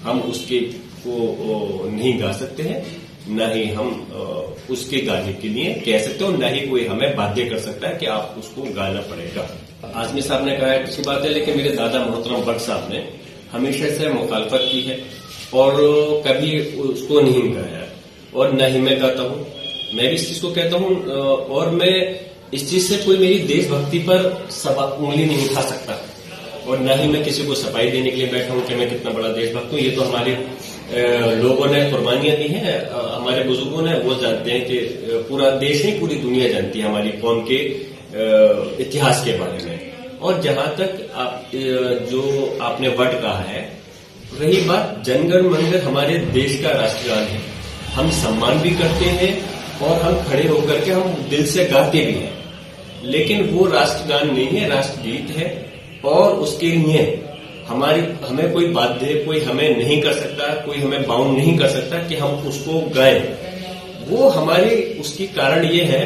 ہم اس کے کو نہیں گا سکتے ہیں، نہ ہی ہم اس کے گانے کے لیے کہہ سکتے ہیں، اور نہ ہی کوئی ہمیں بادھیہ کر سکتا ہے کہ آپ اس کو گانا پڑے گا۔ اعظمی صاحب نے کہا ہے اچھی بات ہے، لیکن میرے دادا محترم بٹ صاحب نے ہمیشہ سے مخالفت کی ہے اور کبھی اس کو نہیں گایا، اور نہ ہی میں گاتا ہوں۔ میں بھی اس چیز کو کہتا ہوں، اور میں اس چیز سے کوئی میری دیش بھکتی پر انگلی نہیں اٹھا سکتا، اور نہ ہی میں کسی کو صفائی دینے کے لیے بیٹھا ہوں کہ میں کتنا بڑا دیش بھکت ہوں۔ یہ تو ہمارے لوگوں نے قربانیاں دی ہیں، ہمارے بزرگوں نے، وہ جانتے ہیں کہ پورا دیش نہیں پوری دنیا جانتی ہے ہماری قوم کے اتہاس کے بارے میں۔ اور جہاں تک جو آپ نے وٹ کہا ہے، رہی بات جن گن من گن ہمارے دیش کا راشٹر گان ہے، ہم سمان بھی کرتے ہیں اور ہم کھڑے ہو کر کے ہم دل سے گاتے بھی ہیں، لیکن وہ راشٹر گان نہیں ہے، راشٹر گیت ہے، اور اس کے لیے ہمیں کوئی بادھے، کوئی ہمیں نہیں کر سکتا، کوئی ہمیں باؤنڈ نہیں کر سکتا کہ ہم اس کو گائیں۔ وہ ہمارے اس کی کارن یہ ہے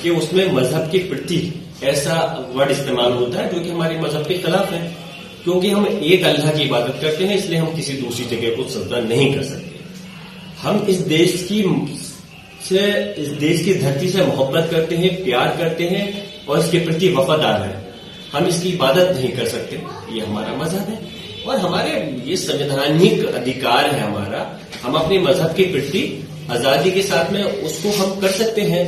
کہ اس میں مذہب کے پرتی ایسا ورڈ استعمال ہوتا ہے جو کہ ہمارے مذہب کے خلاف ہے، کیونکہ ہم ایک اللہ کی عبادت کرتے ہیں، اس لیے ہم کسی دوسری جگہ کو سجدہ نہیں کر سکتے۔ ہم اس دیش کی دھرتی سے محبت کرتے ہیں، پیار کرتے ہیں، اور اس کے پرتی وفادار ہیں۔ ہم اس کی عبادت نہیں کر سکتے، یہ ہمارا مذہب ہے، اور ہمارے یہ سنویدھانک ادھیکار ہے ہمارا، ہم اپنے مذہب کے پرتی آزادی کے ساتھ میں اس کو ہم کر سکتے ہیں،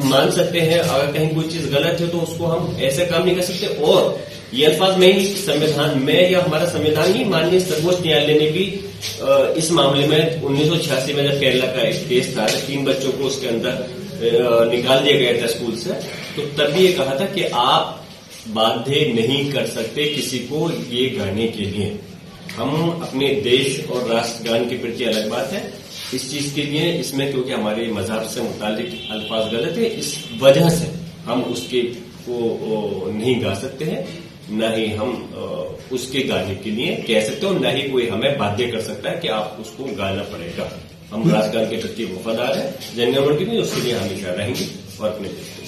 مان سکتے ہیں۔ اگر کہیں کوئی چیز غلط ہے تو اس کو ہم ایسے کام نہیں کر سکتے۔ اور یہ الفاظ میں ہی سنویدھان میں، یا ہمارا سنویدھان ہی مانیہ سرووچ نیالے نے بھی اس معاملے میں 1986 میں جب کیرلا کا ایک کیس تھا، 3 بچوں کو اس کے اندر نکال دیا گیا تھا اسکول سے، تو تب بھی یہ کہا تھا کہ آپ باندھے نہیں کر سکتے کسی کو یہ گانے کے لیے۔ ہم اپنے دیش اور راشٹر گان کے پرتی الگ بات ہے، اس چیز کے لیے اس میں کیونکہ ہمارے مذہب سے متعلق الفاظ غلط ہے، اس وجہ سے ہم اس کے کو نہیں گا سکتے ہیں، نہ ہی ہم اس کے گانے کے لیے کہہ سکتے ہیں، اور نہ ہی کوئی ہمیں بادھیہ کر سکتا ہے کہ آپ اس کو گانا پڑے گا۔ ہم راشٹر گان کے پرتی وفادار ہیں، جن گن من کے لیے اس کے لیے ہمیشہ رہیں گے، اور اپنے دیش